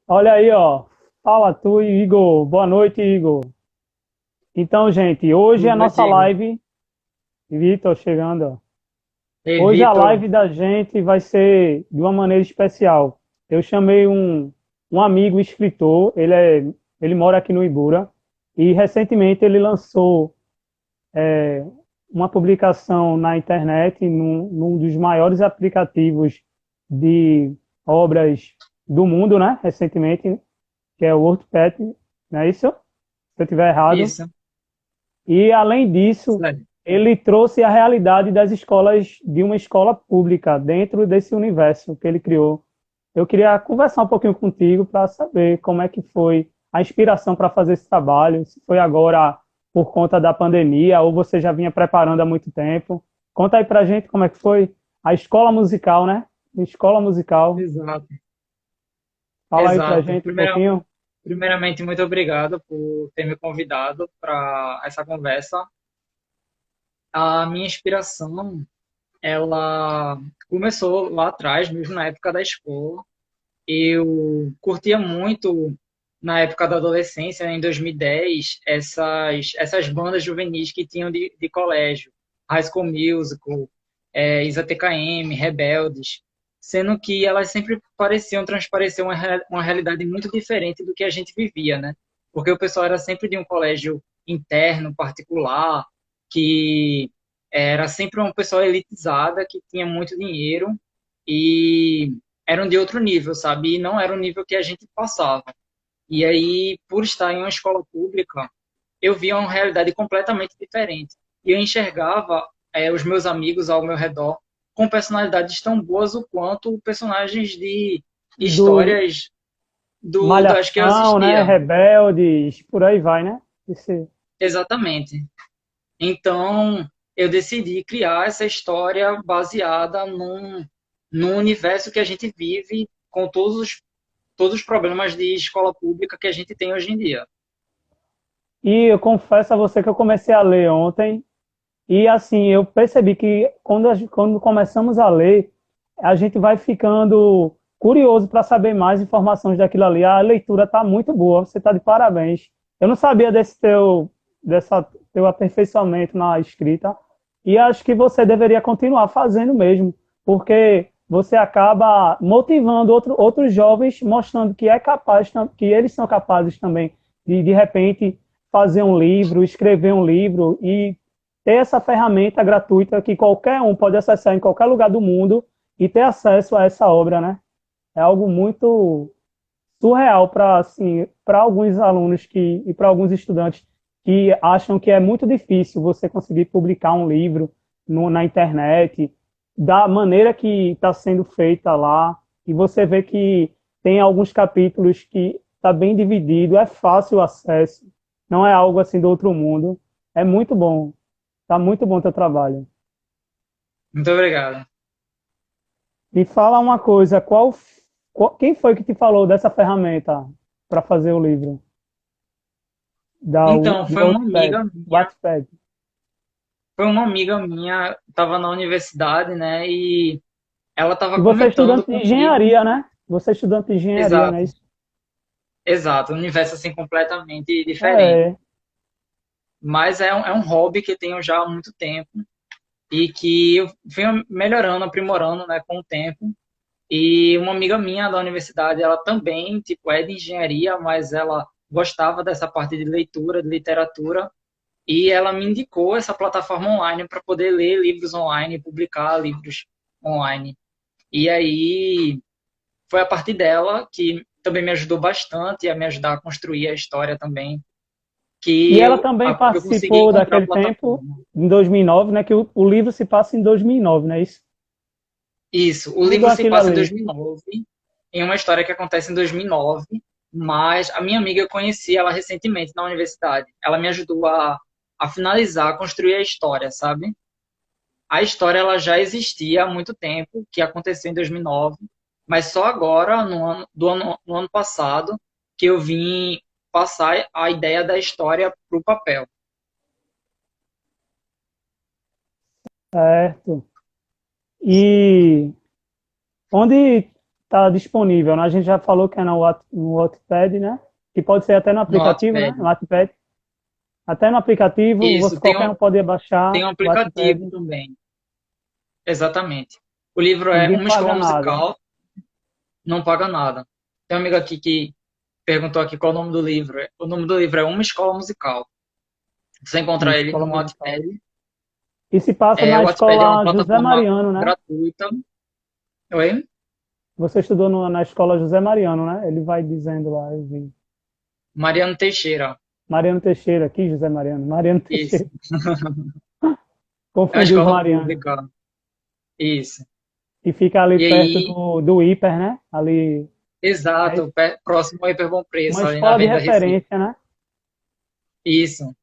Olha aí, ó. Fala tu, Igor. Boa noite, Igor. Então, gente, hoje Boa a noite, nossa Igor. live, Vitor chegando, ó. Ei, Hoje a Vitor. live da gente vai ser de uma maneira especial. Eu chamei um amigo escritor, ele mora aqui no Ibura, e recentemente ele lançou uma publicação na internet, num dos maiores aplicativos de obras do mundo, né? Recentemente, que é o WordPad, não é isso? Se eu estiver errado. Isso, E, além disso, sério. ele trouxe a realidade das escolas, de uma escola pública, dentro desse universo que ele criou. Eu queria conversar um pouquinho contigo para saber como é que foi a inspiração para fazer esse trabalho, se foi agora por conta da pandemia ou você já vinha preparando há muito tempo. Conta aí para a gente como é que foi a escola musical, né? Escola musical. Exato, Fala aí para a exato. gente um pouquinho. Primeiramente, muito obrigado por ter me convidado para essa conversa. A minha inspiração, ela começou lá atrás, mesmo na época da escola. Eu curtia muito, na época da adolescência, né, em 2010, essas bandas juvenis que tinham de colégio. High School Musical, Isa TKM, Rebeldes, sendo que elas sempre pareciam transparecer uma realidade muito diferente do que a gente vivia, né? Porque o pessoal era sempre de um colégio interno, particular, que era sempre uma pessoa elitizada, que tinha muito dinheiro e eram de outro nível, sabe? E não era o nível que a gente passava. E aí, por estar em uma escola pública, eu via uma realidade completamente diferente. E eu enxergava os meus amigos ao meu redor com personalidades tão boas o quanto personagens de Do histórias das que eu Malhação, né? assistia. Rebeldes, por aí vai, né? Esse, Exatamente. Então, eu decidi criar essa história baseada num universo que a gente vive com todos os problemas de escola pública que a gente tem hoje em dia. E eu confesso a você que eu comecei a ler ontem, e assim, eu percebi que quando começamos a ler, a gente vai ficando curioso para saber mais informações daquilo ali. A leitura está muito boa, você está de parabéns. Eu não sabia dessa teu aperfeiçoamento na escrita, e acho que você deveria continuar fazendo mesmo, porque você acaba motivando outros jovens, mostrando que é capaz, que eles são capazes também de repente fazer um livro, escrever um livro e ter essa ferramenta gratuita que qualquer um pode acessar em qualquer lugar do mundo e ter acesso a essa obra, né? É algo muito surreal para assim, para alguns alunos e para alguns estudantes que acham que é muito difícil você conseguir publicar um livro na internet da maneira que está sendo feita lá, e você vê que tem alguns capítulos que está bem dividido, é fácil o acesso, não é algo assim do outro mundo. É muito bom, está muito bom o teu trabalho. Muito obrigado. Me fala uma coisa, quem foi que te falou dessa ferramenta para fazer o livro? Então, Do Wattpad. Wattpad. foi uma amiga minha, estava na universidade, né, e ela E estava você é comentando estudante de comigo, engenharia, né? Você é estudante de engenharia, não é exato, isso? exato, um universo assim completamente diferente. É. Mas é um hobby que eu tenho já há muito tempo e que eu venho melhorando, aprimorando, né, com o tempo. E uma amiga minha da universidade, ela também, tipo, é de engenharia, mas ela gostava dessa parte de leitura, de literatura, e ela me indicou essa plataforma online para poder ler livros online, publicar livros online. E aí foi a partir dela que também me ajudou bastante a me ajudar a construir a história também, que E ela também eu consegui participou encontrar a daquele tempo, plataforma. em 2009, né? Que o livro se passa em 2009, não é isso? Isso, o Tudo livro se aquilo passa em ali. 2009, em uma história que acontece em 2009, mas a minha amiga eu conheci ela recentemente na universidade. Ela me ajudou a finalizar, a construir a história, sabe? A história ela já existia há muito tempo, que aconteceu em 2009, mas só agora, no ano passado, que eu vim passar a ideia da história para o papel. Certo. E onde tá disponível, né? A gente já falou que é no Wattpad, né? Que pode ser até no no aplicativo, né? Wattpad. No Wattpad. Até no aplicativo, Isso, qualquer um pode baixar tem um o aplicativo Wattpad, também. Exatamente. O livro é ninguém Uma Escola paga nada, né? Musical, não paga nada. Tem um amigo aqui que perguntou aqui qual é o nome do livro. O nome do livro é Uma Escola Musical. Você Uma encontra ele escola no musical. Wattpad. E se passa É, na o Wattpad é uma escola José plataforma Mariano, né? gratuita. Oi? Você estudou na escola José Mariano, né? Ele vai dizendo lá, eu vi. Mariano Teixeira. Mariano Teixeira, aqui José Mariano. Mariano Isso. Teixeira. É uma Confundi os escola Marianos. pública. Isso. E fica ali E perto aí, do Hiper, né? Ali. É exato, próximo ao Hiper Bom uma Preço, ali na escola de Avenida Recife. referência, né? Isso.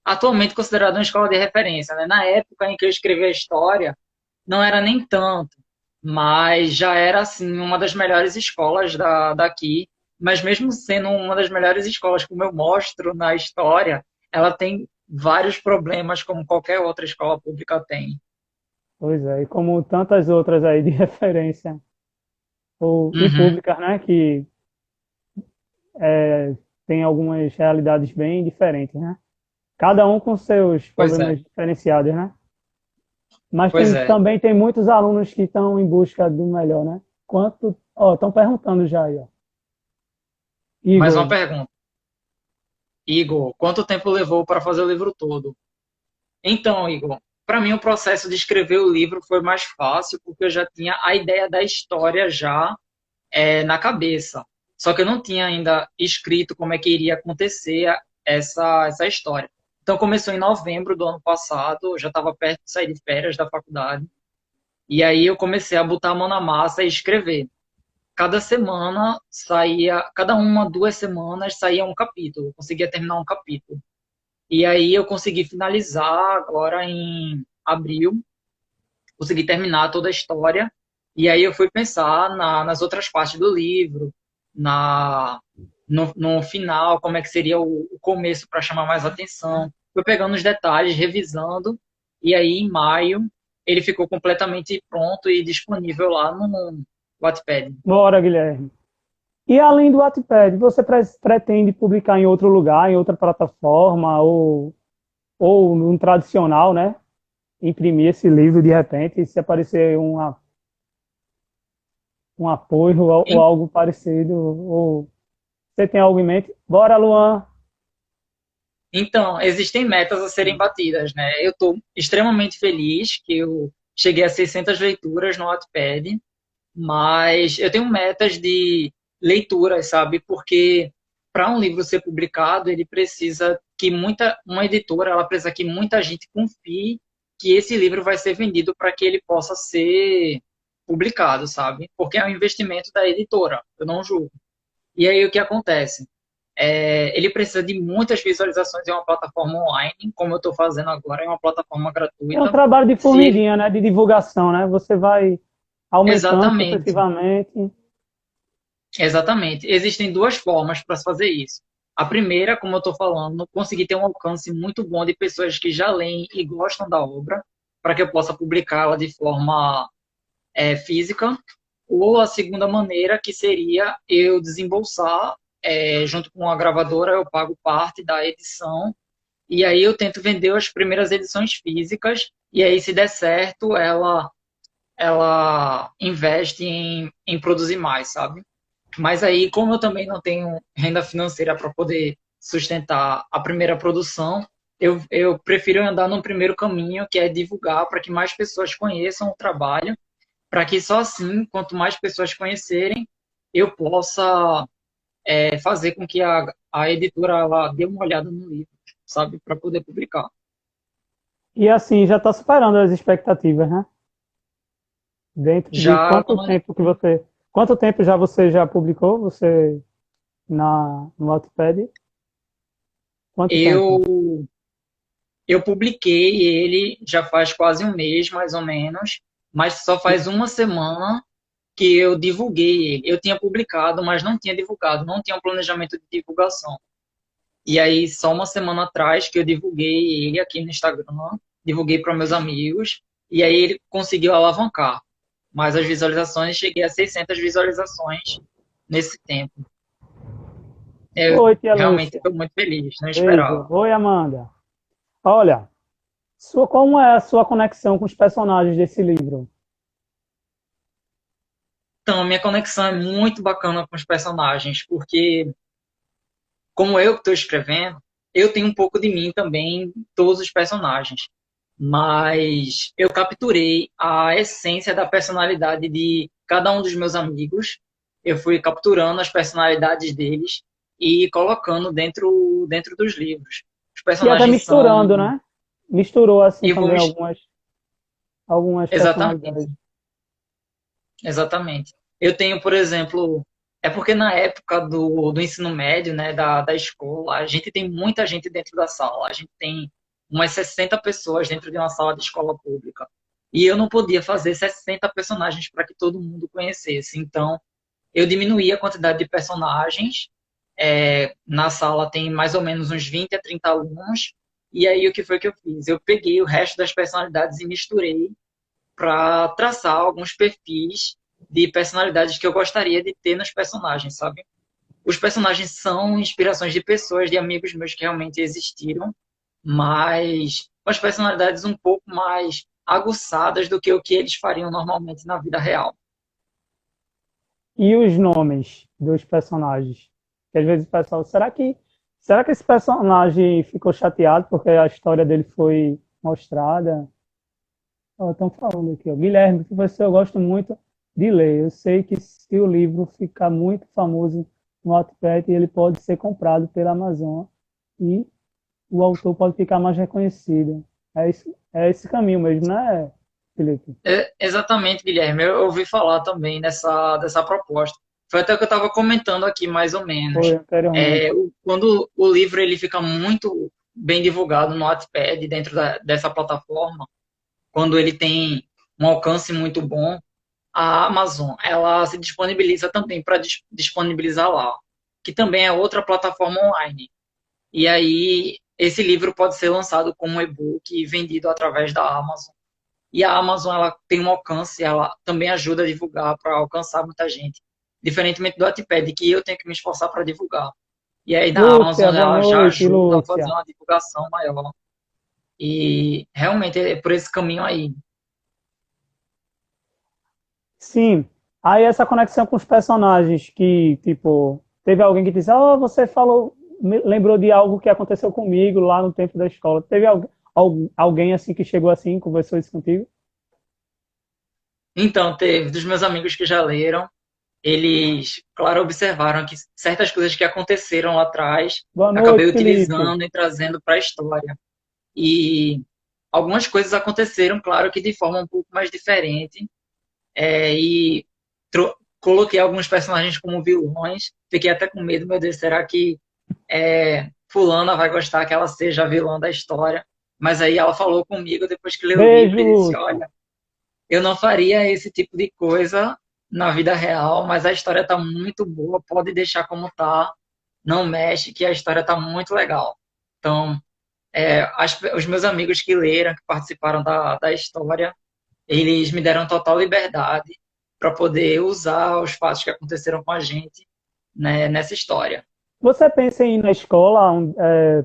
Atualmente considerado uma escola de referência, né? Na época em que eu escrevi a história, não era nem tanto, mas já era assim uma das melhores escolas daqui. Mas mesmo sendo uma das melhores escolas, como eu mostro na história, ela tem vários problemas como qualquer outra escola pública tem. Pois é, e como tantas outras aí de referência, e Uhum, públicas, né? Que é, tem algumas realidades bem diferentes, né? Cada um com seus pois é, problemas diferenciados, né? Mas pois tem, é. também tem muitos alunos que estão em busca do melhor, né? Quanto, ó, estão perguntando já aí, ó. Mais uma Igor, pergunta. Igor, quanto tempo levou para fazer o livro todo? Então, Igor, para mim o processo de escrever o livro foi mais fácil porque eu já tinha a ideia da história já na cabeça. Só que eu não tinha ainda escrito como é que iria acontecer essa história. Então começou em novembro do ano passado, eu já estava perto de sair de férias da faculdade. E aí eu comecei a botar a mão na massa e escrever. Cada semana saía, cada uma, 2 semanas saía um capítulo, eu conseguia terminar um capítulo. E aí eu consegui finalizar agora em abril, consegui terminar toda a história. E aí eu fui pensar nas outras partes do livro, na no final, como é que seria o começo para chamar mais atenção. Fui pegando os detalhes, revisando, e aí em maio ele ficou completamente pronto e disponível lá no Wattpad. bora, Guilherme. E além do Wattpad, você pretende publicar em outro lugar, em outra plataforma, ou num tradicional, né? Imprimir esse livro de repente, e se aparecer um apoio ou algo parecido, ou você tem algo em mente? Bora, Luan! Então, existem metas a serem batidas, né? Eu estou extremamente feliz que eu cheguei a 600 leituras no Wattpad, mas eu tenho metas de leituras, sabe? Porque para um livro ser publicado, ele precisa que uma editora, ela precisa que muita gente confie que esse livro vai ser vendido para que ele possa ser publicado, sabe? Porque é um investimento da editora, eu não julgo. E aí o que acontece? Ele precisa de muitas visualizações em uma plataforma online, como eu estou fazendo agora, em uma plataforma É um gratuita. trabalho de Se ele... formiguinha, né? De divulgação, né? Você vai aumentando Exatamente, sucessivamente. exatamente. Existem duas formas para se fazer isso. A primeira, como eu estou falando, conseguir ter um alcance muito bom de pessoas que já leem e gostam da obra, para que eu possa publicá-la de forma física. Ou a segunda maneira, que seria eu desembolsar, junto com a gravadora, eu pago parte da edição. E aí eu tento vender as primeiras edições físicas, e aí, se der certo, ela investe em produzir mais, sabe? Mas aí, como eu também não tenho renda financeira para poder sustentar a primeira produção, eu prefiro andar no primeiro caminho, que é divulgar para que mais pessoas conheçam o trabalho, para que só assim, quanto mais pessoas conhecerem, eu possa fazer com que a editora ela dê uma olhada no livro, sabe? Para poder publicar. E assim, já está superando as expectativas, né? Dentro de Já quanto tempo que você. Quanto tempo já você já publicou? Você no Wattpad? Quanto tempo? eu eu publiquei ele já faz quase um mês, mais ou menos, mas só faz uma semana que eu divulguei ele. Eu tinha publicado, mas não tinha divulgado, não tinha um planejamento de divulgação. E aí, só uma semana atrás que eu divulguei ele aqui no Instagram, divulguei para meus amigos, e aí ele conseguiu alavancar. mas as visualizações, cheguei a 600 visualizações nesse tempo. Eu Oi, tia realmente Lúcia. estou muito feliz, não Beijo. esperava. Oi, Amanda. Olha, como é a sua conexão com os personagens desse livro? Então, minha conexão é muito bacana com os personagens, porque como eu que estou escrevendo, eu tenho um pouco de mim também em todos os personagens. Mas eu capturei a essência da personalidade de cada um dos meus amigos. Eu fui capturando as personalidades deles e colocando dentro dos livros. Os E até personagens misturando, são. né? Misturou assim E vou também mis- algumas Exatamente, personalidades. exatamente. Eu tenho, por exemplo, é porque na época do ensino médio, né, da escola, a gente tem muita gente dentro da sala. A gente tem umas 60 pessoas dentro de uma sala de escola pública. E eu não podia fazer 60 personagens para que todo mundo conhecesse. Então, eu diminuí a quantidade de personagens. Na sala tem mais ou menos uns 20 a 30 alunos. E aí, o que foi que eu fiz? Eu peguei o resto das personalidades e misturei para traçar alguns perfis de personalidades que eu gostaria de ter nos personagens, sabe? Os personagens são inspirações de pessoas, de amigos meus que realmente existiram, mas com as personalidades um pouco mais aguçadas do que o que eles fariam normalmente na vida real. E os nomes dos personagens? Que às vezes o pessoal, será que esse personagem ficou chateado porque a história dele foi mostrada? Estão falando aqui, ó. Guilherme, professor, eu gosto muito de ler. Eu sei que se o livro ficar muito famoso no Wattpad, ele pode ser comprado pela Amazon e o autor pode ficar mais reconhecido. É esse caminho mesmo, né, Felipe? Exatamente, Guilherme. Eu ouvi falar também dessa proposta. Foi até o que eu estava comentando aqui, mais ou Foi menos. anteriormente. Quando o livro ele fica muito bem divulgado no Wattpad, dentro dessa plataforma, quando ele tem um alcance muito bom, a Amazon ela se disponibiliza também para disponibilizar lá, que também é outra plataforma online. E aí esse livro pode ser lançado como e-book e vendido através da Amazon. E a Amazon ela tem um alcance, ela também ajuda a divulgar para alcançar muita gente, diferentemente do Wattpad, que eu tenho que me esforçar para divulgar. E aí na Lúcia, Amazon boa ela já noite, ajuda a fazer Lúcia. uma divulgação maior. E realmente é por esse caminho aí. Sim, aí essa conexão com os personagens que, tipo, teve alguém que disse, oh, você falou, lembrou de algo que aconteceu comigo lá no tempo da escola. Teve alguém assim que chegou assim, conversou isso contigo? Então, teve dos meus amigos que já leram, eles, claro, observaram que certas coisas que aconteceram lá atrás, Boa acabei noite, Felipe. utilizando e trazendo para a história. E algumas coisas aconteceram, claro, que de forma um pouco mais diferente. E coloquei alguns personagens como vilões. Fiquei até com medo, meu Deus, será que fulana vai gostar que ela seja a vilã da história? Mas aí ela falou comigo depois que leu o livro Beijo, e disse, Lúcia. olha, eu não faria esse tipo de coisa na vida real, mas a história está muito boa, pode deixar como tá, não mexe, que a história está muito legal. Então, os meus amigos que leram, que participaram da história, eles me deram total liberdade para poder usar os fatos que aconteceram com a gente, né, nessa história. Você pensa em ir na escola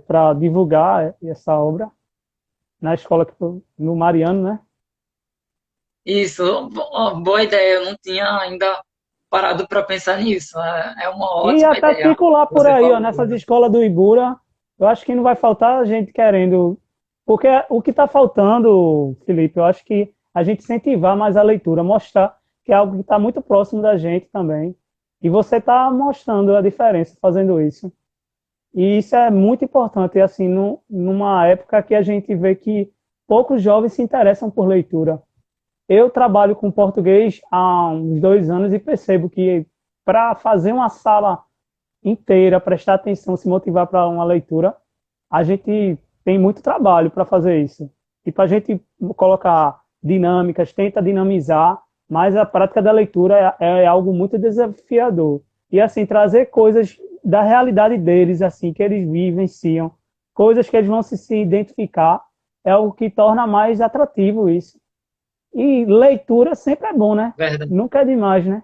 para divulgar essa obra? Na escola no Mariano, né? Isso, boa ideia. Eu não tinha ainda parado para pensar nisso. É uma E ótima até ideia. circular por Você aí, ó, falou. nessas escolas do Ibura, eu acho que não vai faltar gente querendo. Porque o que está faltando, Felipe, eu acho que a gente incentivar mais a leitura, mostrar que é algo que está muito próximo da gente também. E você está mostrando a diferença fazendo isso. E isso é muito importante, assim, numa época que a gente vê que poucos jovens se interessam por leitura. Eu trabalho com português há uns 2 anos e percebo que para fazer uma sala inteira, prestar atenção, se motivar para uma leitura, a gente tem muito trabalho para fazer isso. E para a gente colocar dinâmicas, tenta dinamizar, mas a prática da leitura é algo muito desafiador. E assim, trazer coisas da realidade deles, assim, que eles vivenciam, coisas que eles vão se identificar, é algo que torna mais atrativo isso. E leitura sempre é bom, né? Verdade. Nunca é demais, né?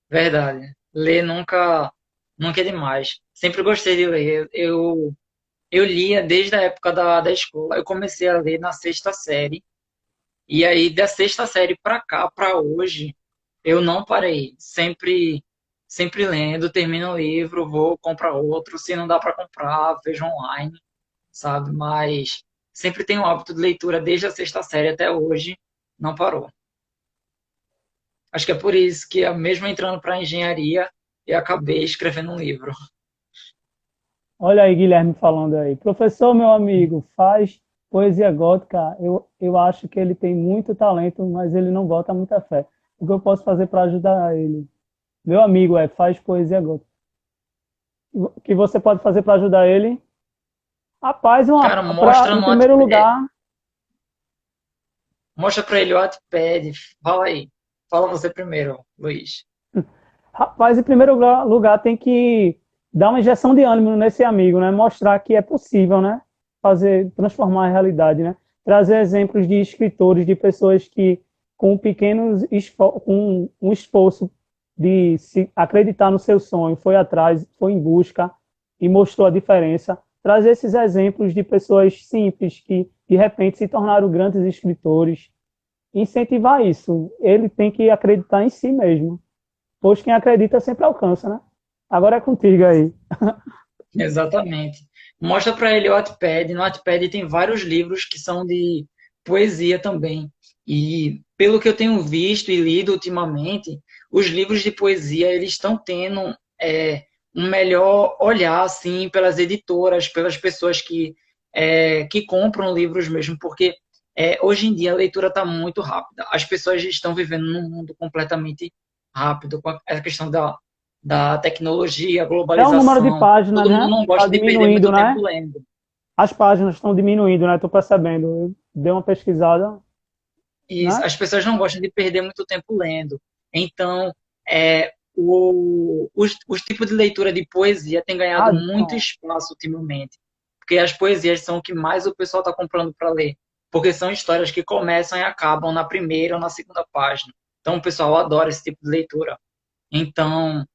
Verdade. Ler nunca é demais. Sempre gostei de ler. Eu lia desde a época da escola. Eu comecei a ler na sexta série. E aí, da sexta série para cá, para hoje, eu não parei. Sempre lendo, termino o livro, vou comprar outro. Se não dá para comprar, vejo online, sabe? Mas sempre tenho o hábito de leitura desde a sexta série até hoje. Não parou. Acho que é por isso que, mesmo entrando para engenharia, eu acabei escrevendo um livro. Olha aí, Guilherme falando aí. Professor, meu amigo, faz poesia gótica. Eu acho que ele tem muito talento, mas ele não bota muita fé. O que eu posso fazer para ajudar ele? Meu amigo, faz poesia gótica. O que você pode fazer para ajudar ele? Rapaz, Cara, em primeiro lugar, Mostra para ele o Wattpad. Fala aí. Fala você primeiro, Luiz. Rapaz, em primeiro lugar, tem que dar uma injeção de ânimo nesse amigo, né? Mostrar que é possível, né? Transformar a realidade, né? Trazer exemplos de escritores, de pessoas que, com um esforço de se acreditar no seu sonho, foi atrás, foi em busca e mostrou a diferença. Trazer esses exemplos de pessoas simples que, de repente, se tornaram grandes escritores. Incentivar isso. Ele tem que acreditar em si mesmo. Pois quem acredita sempre alcança, né? Agora é contigo aí. Exatamente. Mostra para ele o Wattpad. No Wattpad tem vários livros que são de poesia também. E pelo que eu tenho visto e lido ultimamente, os livros de poesia eles estão tendo um melhor olhar assim pelas editoras, pelas pessoas que compram livros mesmo, porque hoje em dia a leitura está muito rápida. As pessoas estão vivendo num mundo completamente rápido, com a questão da tecnologia, Até o número de globalização. páginas, Todo mundo né? não Está gosta de perder diminuindo, muito né? tempo lendo. As páginas estão diminuindo, né? Estou percebendo. Eu dei uma pesquisada, E né? as pessoas não gostam de perder muito tempo lendo. Então, os tipos de leitura de poesia têm Ah, ganhado muito pronto. espaço ultimamente. Porque as poesias são o que mais o pessoal está comprando para ler. Porque são histórias que começam e acabam na primeira ou na segunda página. Então, o pessoal adora esse tipo de leitura. Então,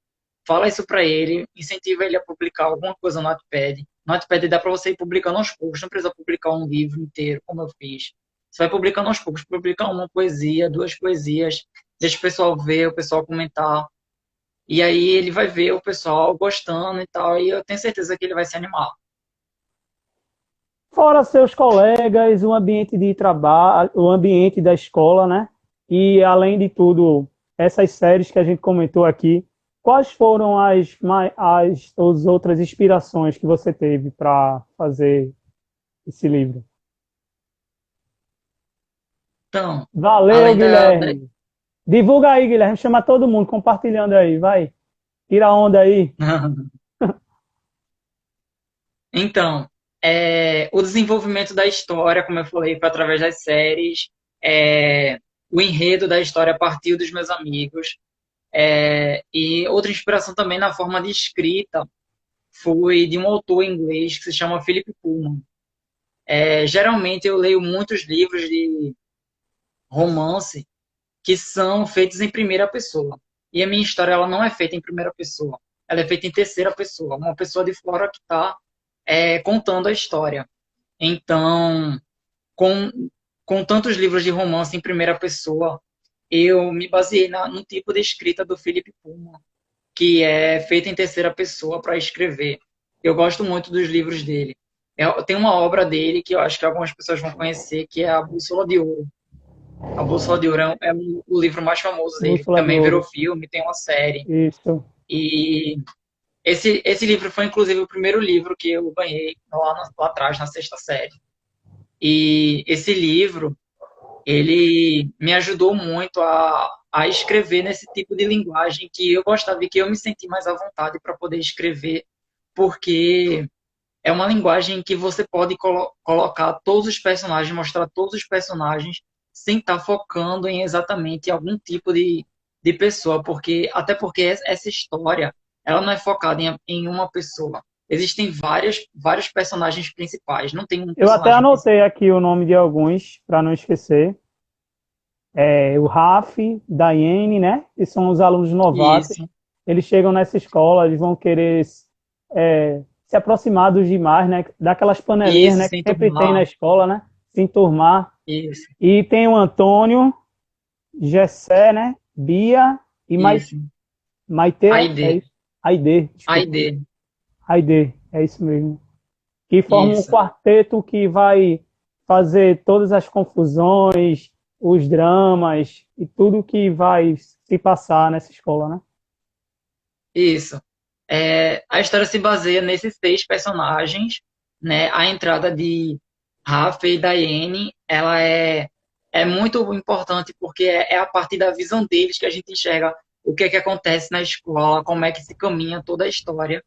fala isso para ele, incentiva ele a publicar alguma coisa no Notepad. No Notepad dá para você ir publicando aos poucos, não precisa publicar um livro inteiro, como eu fiz. Você vai publicando aos poucos, publica uma poesia, duas poesias, deixa o pessoal ver, o pessoal comentar. E aí ele vai ver o pessoal gostando e tal, e eu tenho certeza que ele vai se animar. Fora seus colegas, o ambiente de trabalho, o ambiente da escola, né? E, além de tudo, essas séries que a gente comentou aqui, quais foram as outras inspirações que você teve para fazer esse livro? Então, Valeu, além da... Guilherme. Divulga aí, Guilherme. Chama todo mundo, compartilhando aí. Vai. Tira a onda aí. Então, o desenvolvimento da história, como eu falei, foi através das séries, o enredo da história partiu dos meus amigos, e outra inspiração também na forma de escrita foi de um autor inglês que se chama Philip Pullman. Geralmente eu leio muitos livros de romance que são feitos em primeira pessoa. E a minha história ela não é feita em primeira pessoa. Ela é feita em terceira pessoa. Uma pessoa de fora que está contando a história. Então, com, com tantos livros de romance em primeira pessoa, eu me baseei no tipo de escrita do Philip Pullman, que é feita em terceira pessoa para escrever. Eu gosto muito dos livros dele. Tem uma obra dele que eu acho que algumas pessoas vão conhecer, que é A Bússola de Ouro. A Bússola de Ouro é o livro mais famoso dele, que Bússola de também virou Ouro. filme, tem uma série. Isso. E esse livro foi, inclusive, o primeiro livro que eu ganhei lá atrás, na sexta série. E esse livro, ele me ajudou muito a escrever nesse tipo de linguagem que eu gostava e que eu me senti mais à vontade para poder escrever, porque é uma linguagem que você pode colocar todos os personagens, mostrar todos os personagens, sem estar focando em exatamente algum tipo de pessoa, até porque essa história, ela não é focada em uma pessoa. Existem vários personagens principais, não tem um Eu até personagem principal. anotei aqui o nome de alguns, para não esquecer. o Raf, Daiane, né? Que são os alunos novatos. Isso, Eles chegam nessa escola, eles vão querer se aproximar dos demais, né? Daquelas panelinhas, isso, né? Que sem sempre tem na turma. escola, né? Se enturmar. Isso, E tem o Antônio, Gessé, né? Bia e isso. Maite, é Aide, isso? Aide, desculpa. Aide, Aide, é isso mesmo. Que forma um isso. quarteto que vai fazer todas as confusões, os dramas e tudo que vai se passar nessa escola, né? Isso. A história se baseia nesses seis personagens, né? A entrada de Rafa e Daiane, ela é muito importante porque é a partir da visão deles que a gente enxerga o que é que acontece na escola, como é que se caminha toda a história.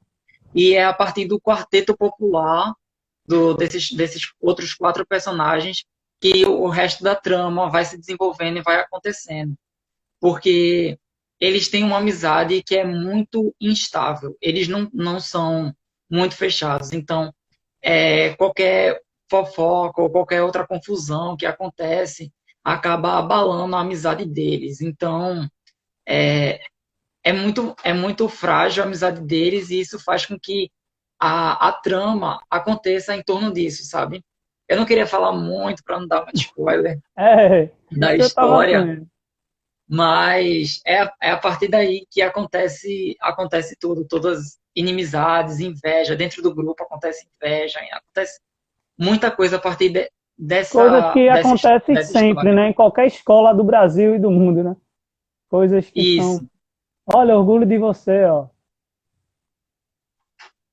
E é a partir do quarteto popular, desses outros quatro personagens, que o resto da trama vai se desenvolvendo e vai acontecendo, porque eles têm uma amizade que é muito instável. Eles não são muito fechados. Então, qualquer fofoca ou qualquer outra confusão que acontece acaba abalando a amizade deles. Então, é, é muito frágil a amizade deles e isso faz com que a trama aconteça em torno disso, sabe? Eu não queria falar muito para não dar muito spoiler Isso da que eu tava história, vendo. mas é a partir daí que acontece tudo, todas inimizades, inveja, dentro do grupo acontece inveja, acontece muita coisa a partir Coisas que acontecem dessa sempre, história. né? Em qualquer escola do Brasil e do mundo, né? Coisas que Isso. são. Olha, orgulho de você, ó.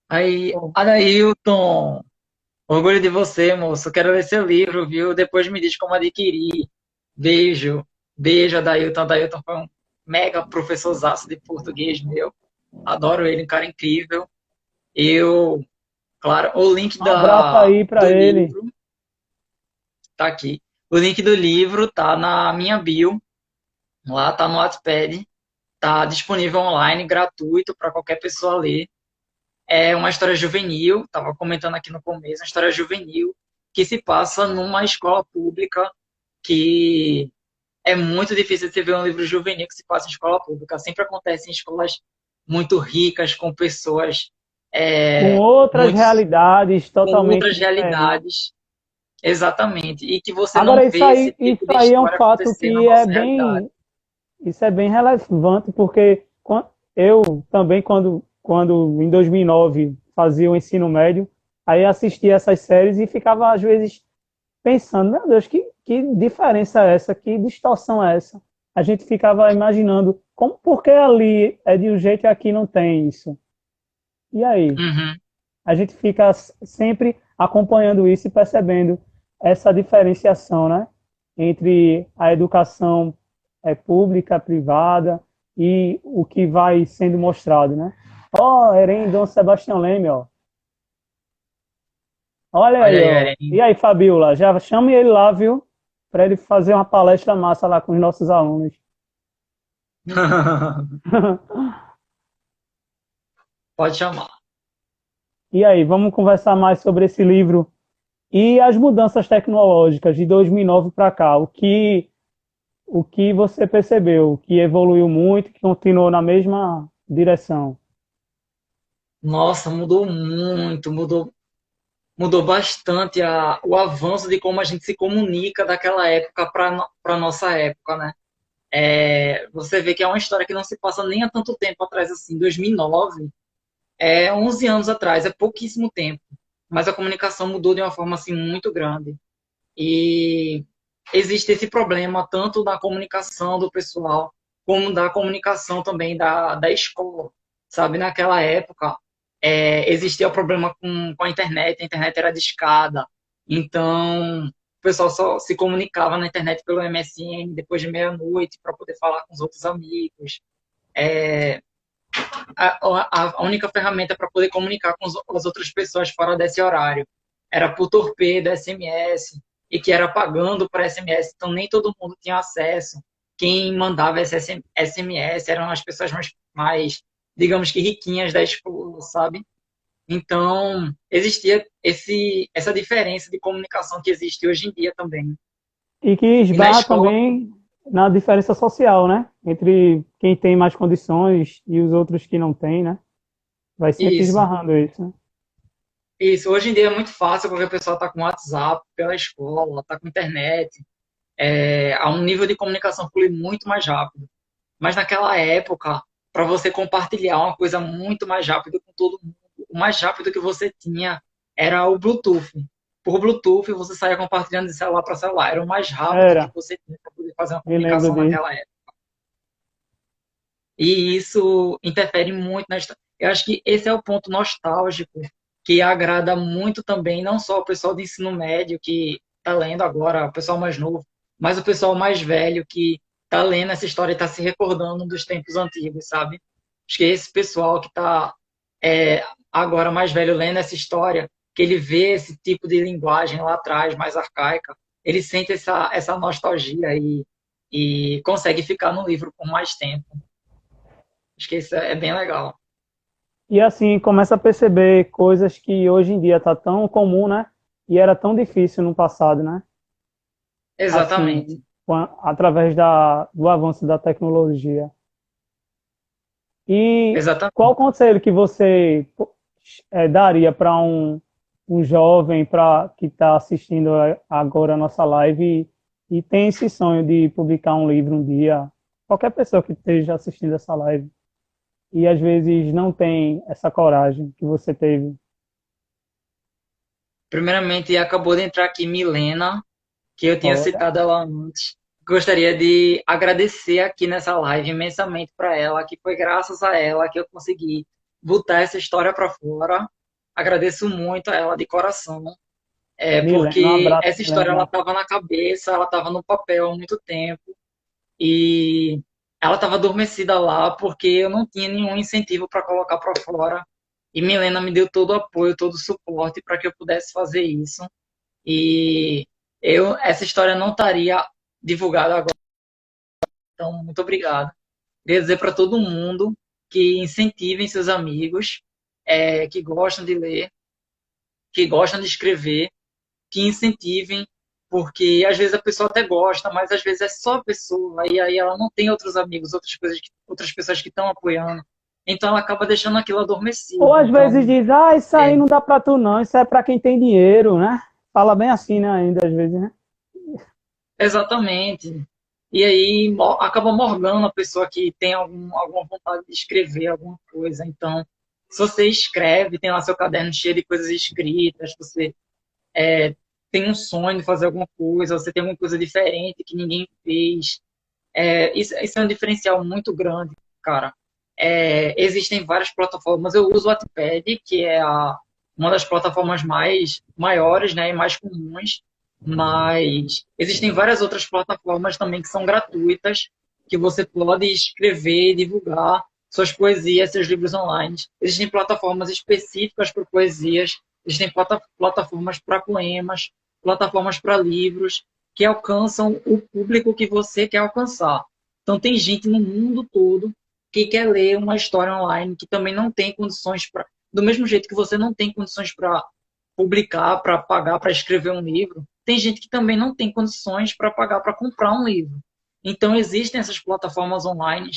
Aí, Pô, Adailton, orgulho de você, moço. Quero ler seu livro, viu? Depois me diz como adquirir. Beijo. Beijo, Adailton. Adailton foi um mega professorzaço de português meu. Adoro ele, um cara incrível. Eu, claro, o link um abraço aí do pra ele. livro tá aqui. O link do livro tá na minha bio. Lá tá no Wattpad. Tá disponível online, gratuito para qualquer pessoa ler. É uma história juvenil, estava comentando aqui no começo, uma história juvenil que se passa numa escola pública, que é muito difícil de você ver um livro juvenil que se passa em escola pública. Sempre acontece em escolas muito ricas, com pessoas Com é, outras muito realidades com totalmente outras diferentes. realidades, exatamente, e que você não Agora, vê esse isso tipo de aí é um história fato acontecer na que é nossa realidade. bem, isso é bem relevante, porque eu também, quando em 2009 fazia o ensino médio, aí assistia essas séries e ficava, às vezes, pensando, meu Deus, que diferença é essa? Que distorção é essa? A gente ficava imaginando, como, por que ali é de um jeito e aqui não tem isso? E aí? Uhum. A gente fica sempre acompanhando isso e percebendo essa diferenciação, né, entre a educação pública, privada e o que vai sendo mostrado, né? Ó, oh, Eren Dom Sebastião Leme, ó. Olha Olha aí, aí, ó. E Eren. aí, Fabiola, já chame ele lá, viu? Para ele fazer uma palestra massa lá com os nossos alunos. Pode chamar. E aí, vamos conversar mais sobre esse livro e as mudanças tecnológicas de 2009 para cá. O que você percebeu que evoluiu muito, que continuou na mesma direção? Nossa, mudou muito, mudou bastante o avanço de como a gente se comunica daquela época para nossa época, né? Você vê que é uma história que não se passa nem há tanto tempo atrás, assim, 2009, 11 anos atrás, é pouquíssimo tempo, mas a comunicação mudou de uma forma assim muito grande. E existe esse problema tanto da comunicação do pessoal, como da comunicação também da escola, sabe? Naquela época, existia o problema com a internet era discada, então o pessoal só se comunicava na internet pelo MSN depois de meia-noite para poder falar com os outros amigos. É, a única ferramenta para poder comunicar com as outras pessoas fora desse horário era por torpedo, SMS, e que era pagando para SMS, então nem todo mundo tinha acesso. Quem mandava esse SMS eram as pessoas mais, digamos que riquinhas da escola, sabe? Então, existia essa diferença de comunicação que existe hoje em dia também. E que E na esbarra escola, também na diferença social, né? Entre quem tem mais condições e os outros que não têm, né? Vai sempre Isso. esbarrando isso, né? Isso, hoje em dia é muito fácil porque a pessoa está com WhatsApp pela escola, está com internet, há um nível de comunicação flui muito mais rápido. Mas naquela época, para você compartilhar uma coisa muito mais rápido com todo mundo, o mais rápido que você tinha era o Bluetooth. Por Bluetooth, você saía compartilhando de celular para celular. Era o mais rápido que Era, você tinha para poder fazer uma me lembro comunicação disso. naquela época. E isso interfere muito na história. Eu acho que esse é o ponto nostálgico que agrada muito também, não só o pessoal do ensino médio que está lendo agora, o pessoal mais novo, mas o pessoal mais velho que está lendo essa história e está se recordando dos tempos antigos, sabe? Acho que esse pessoal que está agora mais velho lendo essa história, que ele vê esse tipo de linguagem lá atrás, mais arcaica, ele sente essa nostalgia e consegue ficar no livro por mais tempo. Acho que isso é bem legal. E assim, começa a perceber coisas que hoje em dia tá tão comum, né? E era tão difícil no passado, né? Exatamente. Assim, através do avanço da tecnologia. E qual Exatamente. conselho que você daria para um jovem que está assistindo agora a nossa live e tem esse sonho de publicar um livro um dia? Qualquer pessoa que esteja assistindo essa live e às vezes não tem essa coragem que você teve. Primeiramente, acabou de entrar aqui Milena, que eu tinha Olha, citado ela antes. Gostaria de agradecer aqui nessa live imensamente para ela, que foi graças a ela que eu consegui botar essa história para fora. Agradeço muito a ela de coração, Milena, um porque abraço, essa história ela Milena. estava na cabeça, ela estava no papel há muito tempo e ela estava adormecida lá porque eu não tinha nenhum incentivo para colocar para fora. E Milena me deu todo o apoio, todo o suporte para que eu pudesse fazer isso. E essa história não estaria divulgada agora. Então, muito obrigado. Queria dizer para todo mundo que incentivem seus amigos que gostam de ler, que gostam de escrever, que incentivem, porque às vezes a pessoa até gosta, mas às vezes é só a pessoa, e aí ela não tem outros amigos, outras pessoas que estão apoiando. Então ela acaba deixando aquilo Ou adormecido. às vezes Então, diz, isso é, aí não dá para tu não, isso é para quem tem dinheiro, né? Fala bem assim, né, ainda às vezes, né? exatamente. E aí acaba morgando a pessoa que tem alguma vontade de escrever alguma coisa. Então, se você escreve, tem lá seu caderno cheio de coisas escritas, você tem um sonho de fazer alguma coisa, você tem alguma coisa diferente que ninguém fez, isso é um diferencial muito grande, cara. Existem várias plataformas. Eu uso o Wattpad, que é uma das plataformas mais maiores, né, e mais comuns, mas existem várias outras plataformas também que são gratuitas, que você pode escrever e divulgar suas poesias, seus livros online. Existem plataformas específicas para poesias, existem plataformas para poemas, plataformas para livros, que alcançam o público que você quer alcançar. Então, tem gente no mundo todo que quer ler uma história online que também não tem condições para. Do mesmo jeito que você não tem condições para publicar, para pagar, para escrever um livro, tem gente que também não tem condições para pagar para comprar um livro. Então, existem essas plataformas online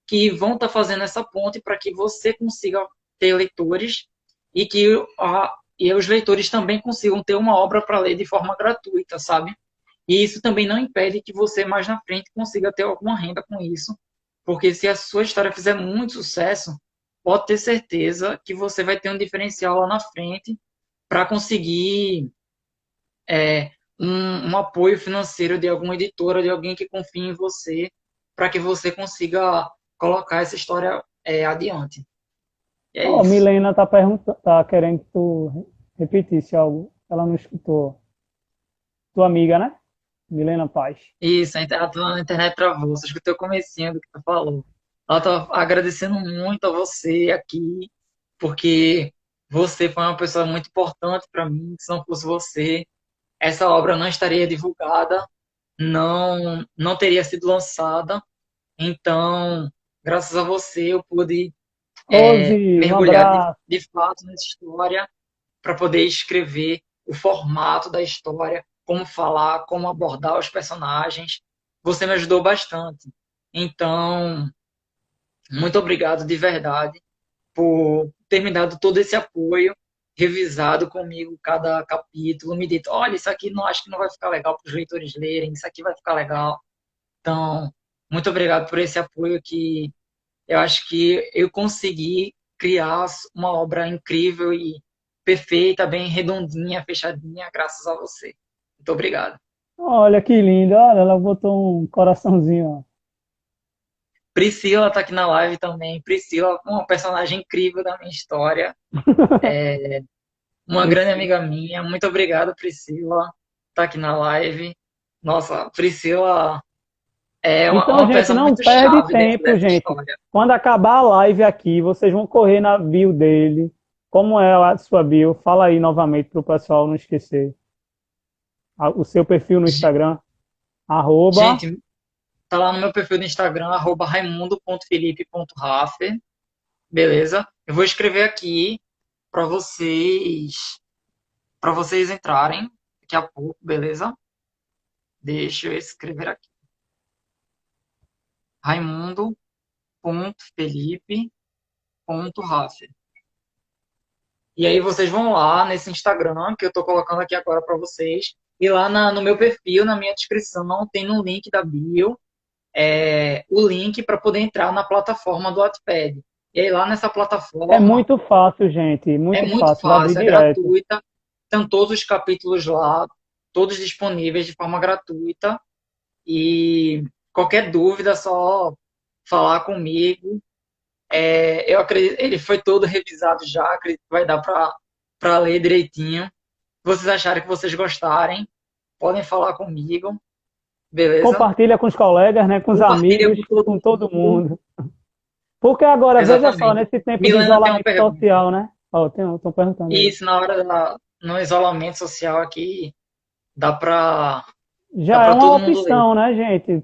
que vão estar fazendo essa ponte para que você consiga ter leitores e que e os leitores também consigam ter uma obra para ler de forma gratuita, sabe? E isso também não impede que você mais na frente consiga ter alguma renda com isso, porque se a sua história fizer muito sucesso, pode ter certeza que você vai ter um diferencial lá na frente para conseguir um apoio financeiro de alguma editora, de alguém que confie em você, para que você consiga colocar essa história adiante. E é Ó, isso. Milena tá perguntando, tá querendo que tu repetisse algo. Ela não escutou. Tua amiga, né? Milena Paz. Isso, a internet travou, só escutei o comecinho do que tu falou. Ela tá agradecendo muito a você aqui, porque você foi uma pessoa muito importante para mim. Se não fosse você, essa obra não estaria divulgada, não teria sido lançada. Então, graças a você, eu pude Rose, um mergulhar abraço. de fato nessa história para poder escrever o formato da história, como falar, como abordar os personagens. você me ajudou bastante. Então, muito obrigado de verdade por ter me dado todo esse apoio, revisado comigo cada capítulo, me dito, olha, isso aqui não acho que não vai ficar legal para os leitores lerem, isso aqui vai ficar legal. Então, muito obrigado por esse apoio que eu acho que eu consegui criar uma obra incrível e perfeita, bem redondinha, fechadinha, graças a você. Muito obrigado. Olha que lindo, olha, ela botou um coraçãozinho, Priscila está aqui na live também. Priscila, uma personagem incrível da minha história. Uma grande ó. amiga minha. Muito obrigado, Priscila, está aqui na live. Nossa, Priscila é Então, uma gente, peça não muito perde chave dentro tempo, dessa gente. história. Quando acabar a live aqui, vocês vão correr na bio dele. Como é a sua bio? Fala aí novamente para o pessoal não esquecer. O seu perfil no Instagram, arroba. Gente, tá lá no meu perfil do Instagram, @raimundo.felipe.raffer, beleza? Eu vou escrever aqui para vocês entrarem daqui a pouco, beleza? Deixa eu escrever aqui. raimundo.felipe.raffer. E aí vocês vão lá nesse Instagram que eu tô colocando aqui agora para vocês. E lá no meu perfil, na minha descrição, tem no link da bio o link para poder entrar na plataforma do Wattpad. E aí lá nessa É plataforma muito fácil, gente. é Muito muito fácil. Vai abrir fácil, é direto. gratuita. Estão todos os capítulos lá, todos disponíveis de forma gratuita. E qualquer dúvida, é só falar comigo. Eu acredito, ele foi todo revisado já, acredito que vai dar para ler direitinho. Se vocês acharem que vocês gostarem, podem falar comigo, beleza? Compartilha com os colegas, né, com os Compartilha com amigos, todo com todo mundo. mundo. Porque agora, veja só, Exatamente. nesse tempo de Milena tem uma isolamento pergunta. social, né? Ó, estão perguntando E aí. isso no isolamento social aqui, dá para dá Já é para uma todo mundo ler. opção, né, gente?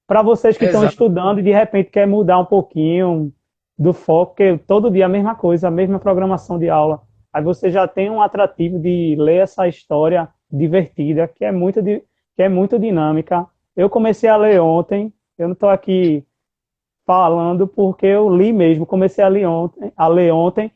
Para vocês que estão Exato. estudando e de repente quer mudar um pouquinho do foco, porque todo dia a mesma coisa, a mesma programação de aula. Aí você já tem um atrativo de ler essa história divertida, que é muito dinâmica. Eu comecei a ler ontem, eu não estou aqui falando porque eu li mesmo, comecei a ler ontem